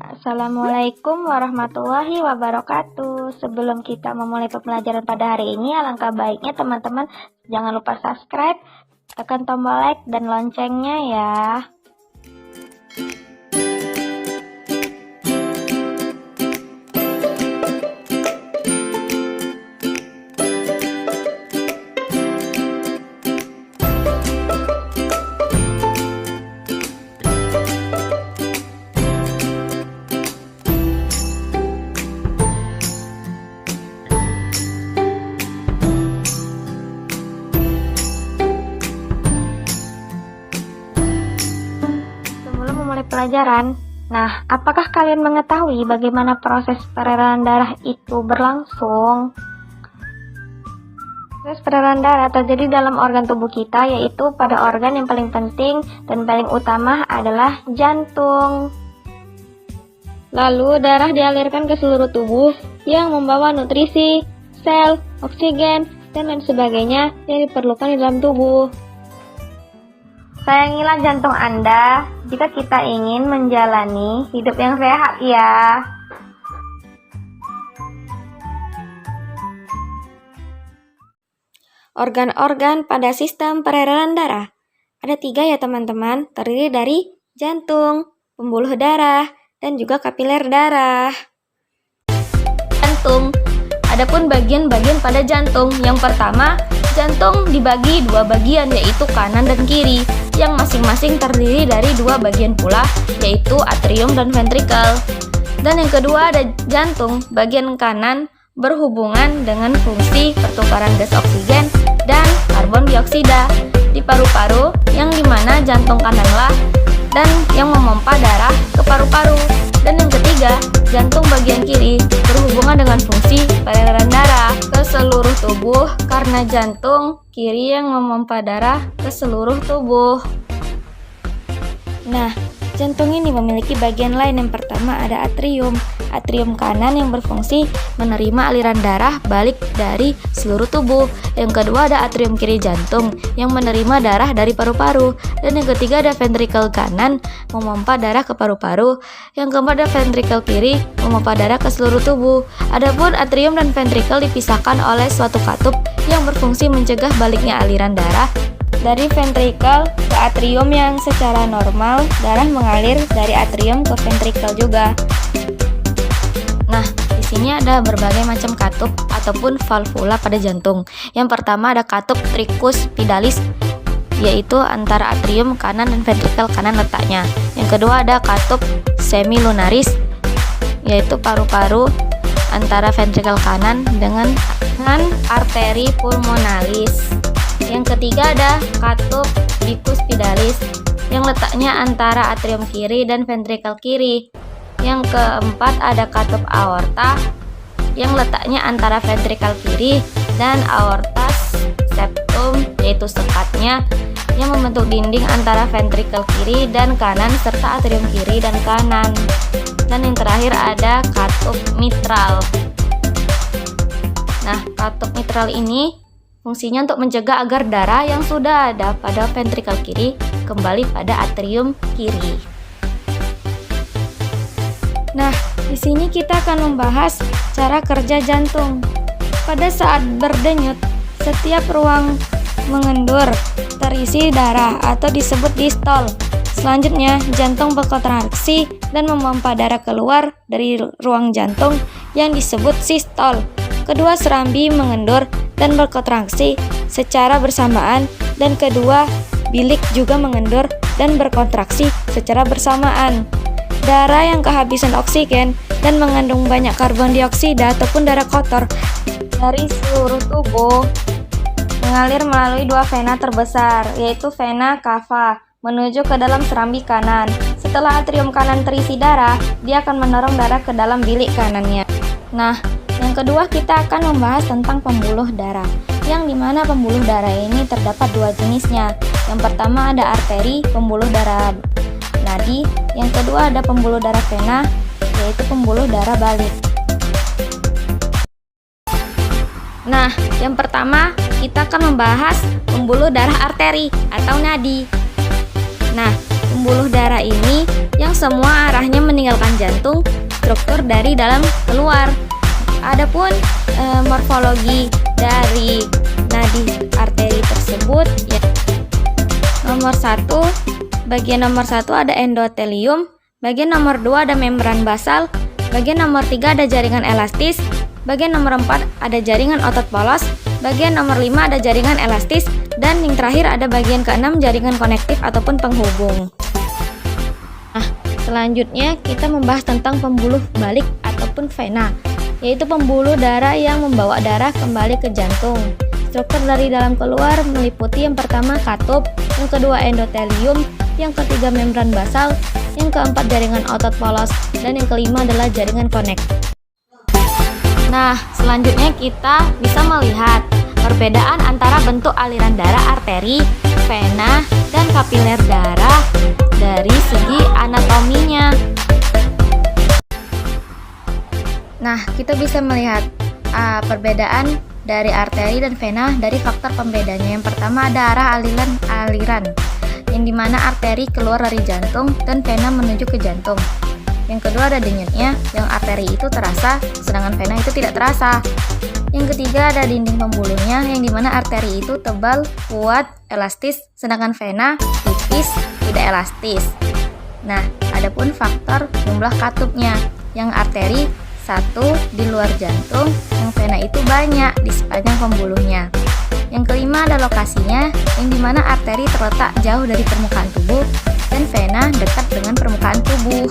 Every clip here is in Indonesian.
Assalamualaikum warahmatullahi wabarakatuh. Sebelum kita memulai pembelajaran pada hari ini, alangkah baiknya teman-teman jangan lupa subscribe, tekan tombol like dan loncengnya ya. Pelajaran. Nah, apakah kalian mengetahui bagaimana proses peredaran darah itu berlangsung? Proses peredaran darah terjadi dalam organ tubuh kita, yaitu pada organ yang paling penting dan paling utama adalah jantung. Lalu, darah dialirkan ke seluruh tubuh yang membawa nutrisi, sel, oksigen, dan lain sebagainya yang diperlukan di dalam tubuh. Sayangilah jantung Anda jika kita ingin menjalani hidup yang sehat ya. Organ-organ pada sistem peredaran darah. Ada 3 ya teman-teman, terdiri dari jantung, pembuluh darah, dan juga kapiler darah. Jantung. Adapun bagian-bagian pada jantung, yang pertama, jantung dibagi 2 bagian, yaitu kanan dan kiri, yang masing-masing terdiri dari 2 bagian pula, yaitu atrium dan ventrikel. Dan yang kedua ada jantung, bagian kanan berhubungan dengan fungsi pertukaran gas oksigen dan karbon dioksida di paru-paru, yang dimana jantung kananlah dan yang memompa darah ke paru-paru. Dan yang ketiga, jantung bagian kiri berhubungan dengan fungsi peredaran darah ke seluruh tubuh, karena jantung kiri yang memompa darah ke seluruh tubuh. Nah, jantung ini memiliki bagian lain. Yang pertama ada atrium. Atrium kanan yang berfungsi menerima aliran darah balik dari seluruh tubuh. Yang kedua ada atrium kiri jantung yang menerima darah dari paru-paru. Dan yang ketiga ada ventrikel kanan memompa darah ke paru-paru. Yang keempat ada ventrikel kiri memompa darah ke seluruh tubuh. Adapun atrium dan ventrikel dipisahkan oleh suatu katup yang berfungsi mencegah baliknya aliran darah dari ventrikel ke atrium, yang secara normal darah mengalir dari atrium ke ventrikel juga. Nah, di sini ada berbagai macam katup ataupun valvula pada jantung. Yang pertama ada katup tricuspidalis, yaitu antara atrium kanan dan ventrikel kanan letaknya. Yang kedua ada katup semilunaris, yaitu paru-paru antara ventrikel kanan dengan arteri pulmonalis. Yang ketiga ada katup bicuspidalis yang letaknya antara atrium kiri dan ventrikel kiri. Yang keempat ada katup aorta yang letaknya antara ventrikel kiri dan aorta septum, yaitu sekatnya yang membentuk dinding antara ventrikel kiri dan kanan serta atrium kiri dan kanan. Dan yang terakhir ada katup mitral. Nah, katup mitral ini fungsinya untuk mencegah agar darah yang sudah ada pada ventrikel kiri kembali pada atrium kiri. Nah, di sini kita akan membahas cara kerja jantung. Pada saat berdenyut, setiap ruang mengendur terisi darah atau disebut distol. Selanjutnya, jantung berkontraksi dan memompa darah keluar dari ruang jantung yang disebut sistol. Kedua serambi mengendur dan berkontraksi secara bersamaan, dan kedua bilik juga mengendur dan berkontraksi secara bersamaan. Darah yang kehabisan oksigen dan mengandung banyak karbon dioksida ataupun darah kotor dari seluruh tubuh mengalir melalui 2 vena terbesar, yaitu vena cava menuju ke dalam serambi kanan. Setelah atrium kanan terisi darah, dia akan mendorong darah ke dalam bilik kanannya. Nah, yang kedua kita akan membahas tentang pembuluh darah, yang dimana pembuluh darah ini terdapat 2 jenisnya. Yang pertama ada arteri, pembuluh darah nadi. Yang kedua ada pembuluh darah vena, yaitu pembuluh darah balik. Nah, yang pertama kita akan membahas pembuluh darah arteri atau nadi. Nah, pembuluh darah ini yang semua arahnya meninggalkan jantung, struktur dari dalam keluar. Adapun morfologi dari nadi arteri tersebut ya, bagian nomor 1 ada endotelium, bagian nomor 2 ada membran basal, bagian nomor 3 ada jaringan elastis, bagian nomor 4 ada jaringan otot polos, bagian nomor 5 ada jaringan elastis, dan yang terakhir ada bagian ke-6 jaringan konektif ataupun penghubung. Nah, selanjutnya kita membahas tentang pembuluh balik ataupun vena, yaitu pembuluh darah yang membawa darah kembali ke jantung. Struktur dari dalam keluar meliputi yang pertama katup, yang kedua endotelium, yang ketiga membran basal, yang keempat jaringan otot polos, dan yang kelima adalah jaringan konektif. Nah, selanjutnya kita bisa melihat perbedaan antara bentuk aliran darah arteri, vena, dan kapiler darah dari segi anatominya. Nah, kita bisa melihat perbedaan dari arteri dan vena dari faktor pembedanya. Yang pertama ada arah aliran, yang dimana arteri keluar dari jantung dan vena menuju ke jantung. Yang kedua ada denyutnya, yang arteri itu terasa, sedangkan vena itu tidak terasa. Yang ketiga ada dinding pembuluhnya, yang dimana arteri itu tebal, kuat, elastis, sedangkan vena tipis, tidak elastis. Nah, adapun faktor jumlah katupnya, yang arteri 1 di luar jantung, yang vena itu banyak di sepanjang pembuluhnya. Yang kelima ada lokasinya, yang dimana arteri terletak jauh dari permukaan tubuh dan vena dekat dengan permukaan tubuh.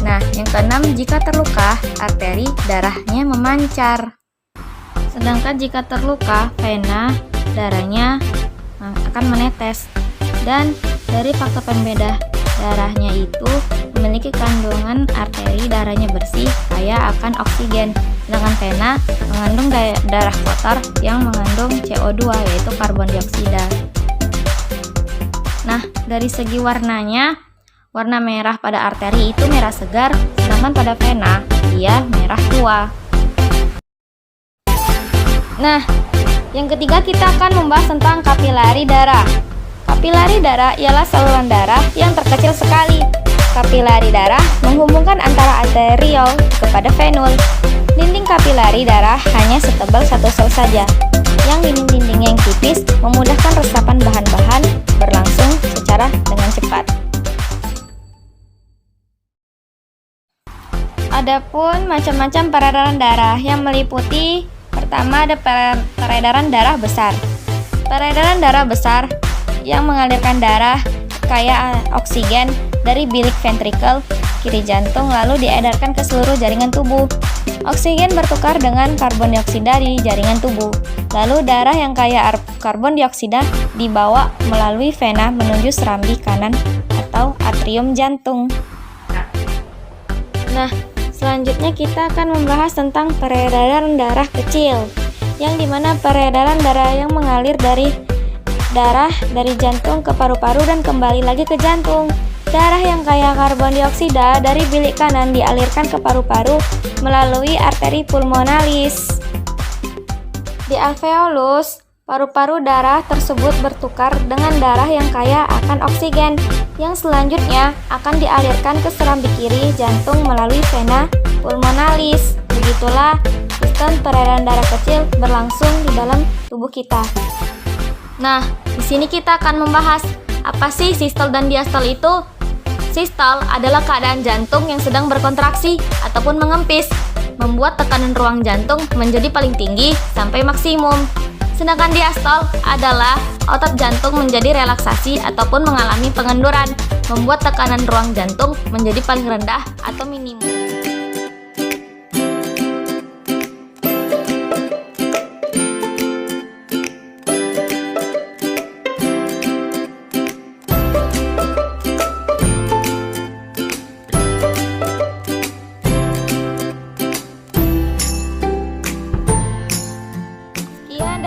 Nah, yang keenam, jika terluka, arteri darahnya memancar. Sedangkan jika terluka, vena darahnya akan menetes. Dan dari faktor pembeda darahnya itu memiliki kandungan arteri darahnya bersih, kaya akan oksigen. Sedangkan vena mengandung darah kotor yang mengandung CO2, yaitu karbon dioksida. Nah, dari segi warnanya, warna merah pada arteri itu merah segar, sedangkan pada vena dia merah tua. Nah, yang ketiga kita akan membahas tentang kapilari darah. Kapilari darah ialah saluran darah yang terkecil sekali. Kapilari darah menghubungkan antara arteriol kepada venul. Dinding kapilari darah hanya setebal 1 sel saja, yang dinding-dindingnya yang tipis memudahkan resapan bahan-bahan berlangsung secara dengan cepat. Adapun macam-macam peredaran darah yang meliputi, pertama ada peredaran darah besar. Peredaran darah besar yang mengalirkan darah kaya oksigen dari bilik ventrikel kiri jantung lalu diedarkan ke seluruh jaringan tubuh. Oksigen bertukar dengan karbon dioksida di jaringan tubuh. Lalu darah yang kaya karbon dioksida dibawa melalui vena menuju serambi kanan atau atrium jantung. Nah, selanjutnya kita akan membahas tentang peredaran darah kecil, yang dimana peredaran darah yang mengalir dari jantung ke paru-paru dan kembali lagi ke jantung. Darah yang kaya karbon dioksida dari bilik kanan dialirkan ke paru-paru melalui arteri pulmonalis. Di alveolus, paru-paru darah tersebut bertukar dengan darah yang kaya akan oksigen, yang selanjutnya akan dialirkan ke serambi kiri jantung melalui vena pulmonalis. Begitulah sistem peredaran darah kecil berlangsung di dalam tubuh kita. Nah, di sini kita akan membahas apa sih sistol dan diastol itu. Sistol adalah keadaan jantung yang sedang berkontraksi ataupun mengempis, membuat tekanan ruang jantung menjadi paling tinggi sampai maksimum. Sedangkan diastol adalah otot jantung menjadi relaksasi ataupun mengalami pengenduran, membuat tekanan ruang jantung menjadi paling rendah atau minimum.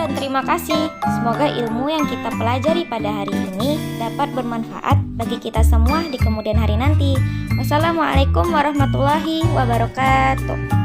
Terima kasih. Semoga ilmu yang kita pelajari pada hari ini dapat bermanfaat bagi kita semua di kemudian hari nanti. Wassalamualaikum warahmatullahi wabarakatuh.